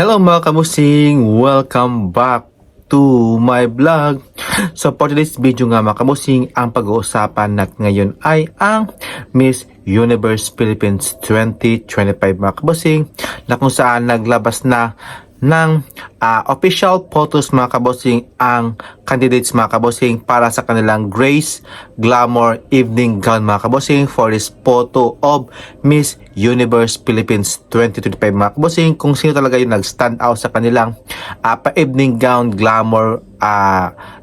Hello mga kabusing! Welcome back to my vlog. So for today's video nga mga kabusing, ang pag-uusapan natin ngayon ay ang Miss Universe Philippines 2025 mga kabusing, na kung saan naglabas na ng official photos mga kabosing ang candidates mga kabosing para sa kanilang Grace Glamour Evening Gown mga kabosing for this photo of Miss Universe Philippines 2025 mga kabosing, kung sino talaga yung nag-stand out sa kanilang pa-evening gown glamour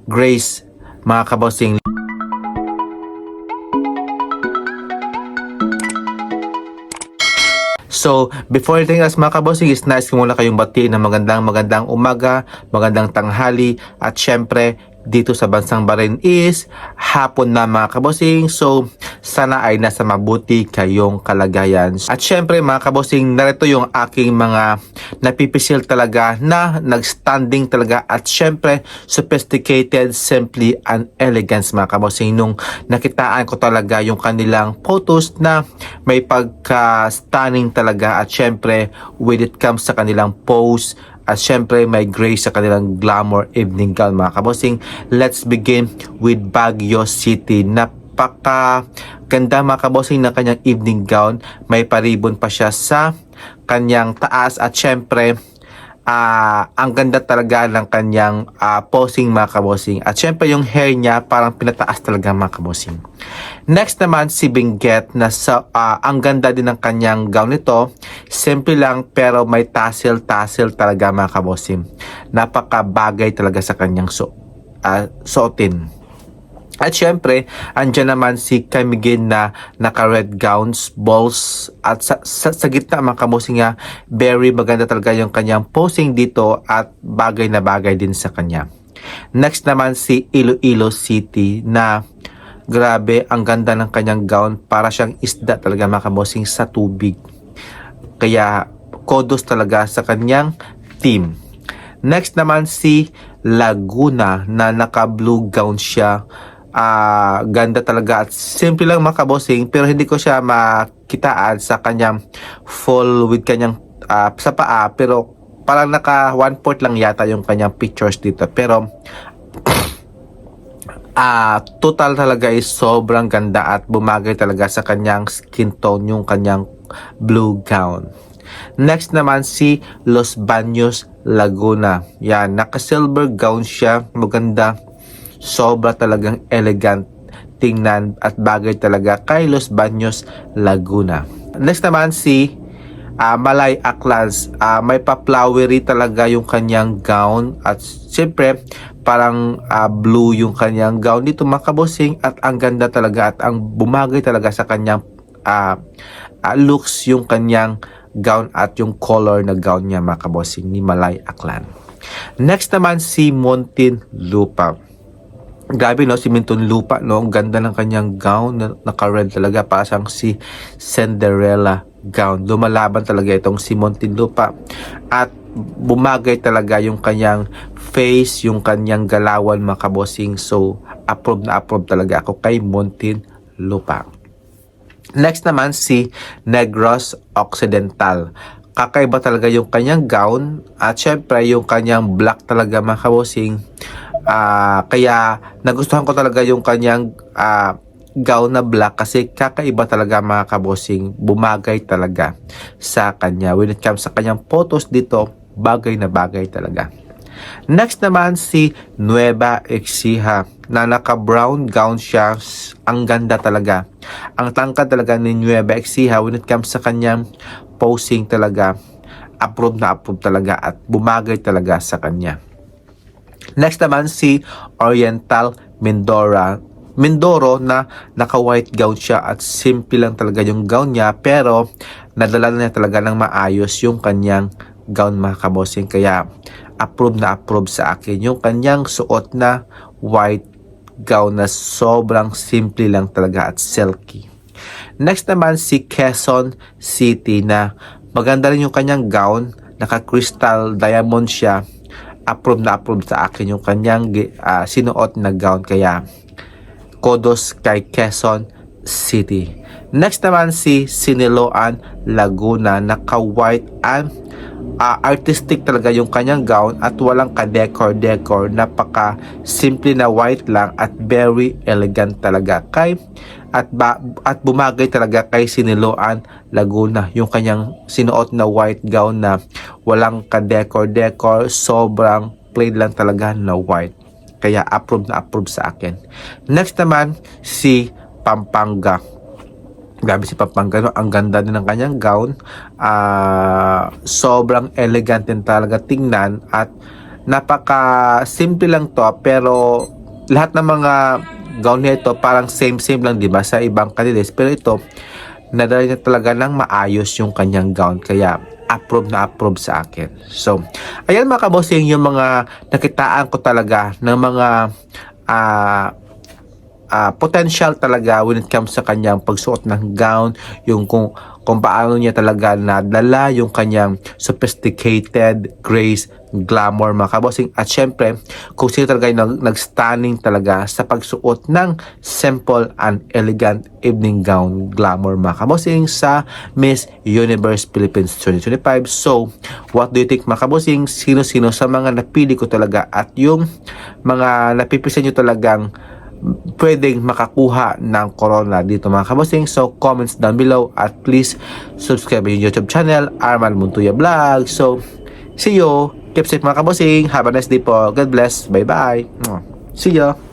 Grace mga kabosing. So, before anything else mga kabosing, is nice kung muna kayong batiin ng magandang umaga, magandang tanghali, at syempre, dito sa bansang Bahrain is hapon na mga kabosing. So, sana ay nasa mabuti kayong kalagayan. At syempre mga kabosing, narito yung aking mga napipisil talaga na nagstanding talaga at syempre sophisticated, simply and elegance mga kabosing, nung nakitaan ko talaga yung kanilang photos na may pagka-stunning talaga at syempre when it comes sa kanilang pose at syempre may grace sa kanilang glamour evening gown mga kabosing. Let's begin with Baguio City. Napaka ganda mga kabosing ng kanyang evening gown. May paribon pa siya sa kanyang taas at syempre ang ganda talaga ng kanyang posing mga kabosing. At syempre yung hair niya parang pinataas talaga mga kabosing. Next naman si Benguet na ang ganda din ng kanyang gown nito. Simple lang pero may tassel talaga mga kabosing. Napakabagay talaga sa kanyang suotin. At syempre, andyan naman si Camiguin na naka-red gowns, balls, at sa gitna mga kabosing nga, very maganda talaga yung kanyang posing dito at bagay na bagay din sa kanya. Next naman si Iloilo City na grabe, ang ganda ng kanyang gown, para siyang isda talaga mga kabosing sa tubig. Kaya, kudos talaga sa kanyang team. Next naman si Laguna na naka-blue gown siya. Ganda talaga at simple lang mga kabosing, pero hindi ko siya makitaan sa kanyang full with kanyang sa paa, pero parang naka 1/4 lang yata yung kanyang pictures dito, pero total talaga is sobrang ganda at bumagay talaga sa kanyang skin tone yung kanyang blue gown. Next naman si Los Baños Laguna. Yan, naka silver gown siya, maganda. Sobra talagang elegant tingnan at bagay talaga kay Los Baños Laguna. Next naman si Malay Aclans. May pa-flowery talaga yung kanyang gown at siyempre parang blue yung kanyang gown dito mga kabosing, at ang ganda talaga at ang bumagay talaga sa kanyang looks yung kanyang gown at yung color na gown niya mga kabosing ni Malay Aclan. Next naman si Muntinlupa. Grabe no, si Muntinlupa no, ang ganda ng kanyang gown na naka-red talaga, parang si Cinderella gown. Lumalaban talaga itong si Muntinlupa at bumagay talaga yung kanyang face, yung kanyang galawan mga kabosing. So approve na approve talaga ako kay Muntinlupa. Next naman si Negros Occidental. Kakaiba talaga yung kanyang gown at syempre yung kanyang black talaga mga kabosing. Kaya nagustuhan ko talaga yung kanyang gown na black kasi kakaiba talaga mga kabosing, bumagay talaga sa kanya. When it comes sa kanyang photos dito, bagay na bagay talaga. Next naman si Nueva Ecija na naka-brown gown siya. Ang ganda talaga. Ang tangkad talaga ni Nueva Ecija when it comes sa kanyang posing talaga. Approve na approve talaga at bumagay talaga sa kanya. Next naman si Oriental Mindoro na naka-white gown siya at simple lang talaga yung gown niya, pero nadala na niya talaga ng maayos yung kanyang gown mga kabosing. Kaya approve na approve sa akin yung kanyang suot na white gown na sobrang simple lang talaga at silky. Next naman si Quezon City na maganda rin yung kanyang gown, naka-crystal diamond siya. Approve na approve sa akin yung kanyang sinuot na gown, kaya kudos kay Quezon City. Next naman si Siniloan Laguna, naka-white and artistic talaga yung kanyang gown at walang ka-decor. Napaka simple na white lang at very elegant talaga at bumagay talaga kay Siniloan Laguna yung kanyang sinuot na white gown na walang ka-decor, sobrang plain lang talaga na white. Kaya approve na approve sa akin. Next naman si Pampanga. Grabe si Pampanga, no? Ang ganda din ng kanyang gown. Sobrang elegant din talaga tingnan at napaka simple lang to, pero lahat ng mga gown nito parang same lang, di ba, sa ibang kandidates, pero ito nadala niya talaga ng maayos yung kanyang gown, kaya approve na approve sa akin. So ayan mga kabosing, yung mga nakitaan ko talaga ng mga potential talaga when it comes sa kanyang pagsuot ng gown, yung kung paano niya talaga nadala yung kanyang sophisticated grace, glamour mga kabosing, at syempre kung sino talaga yung nag-stunning talaga sa pagsuot ng simple and elegant evening gown glamour mga kabosing sa Miss Universe Philippines 2025. So what do you think mga kabosing? Sino-sino sa mga napili ko talaga at yung mga napipisa nyo talagang pwedeng makakuha ng corona dito mga kabosing? So comments down below at please subscribe yung YouTube channel Arman Montoya Vlog. So see you, keep safe mga kabosing, have a nice day po, God bless, bye bye, see you.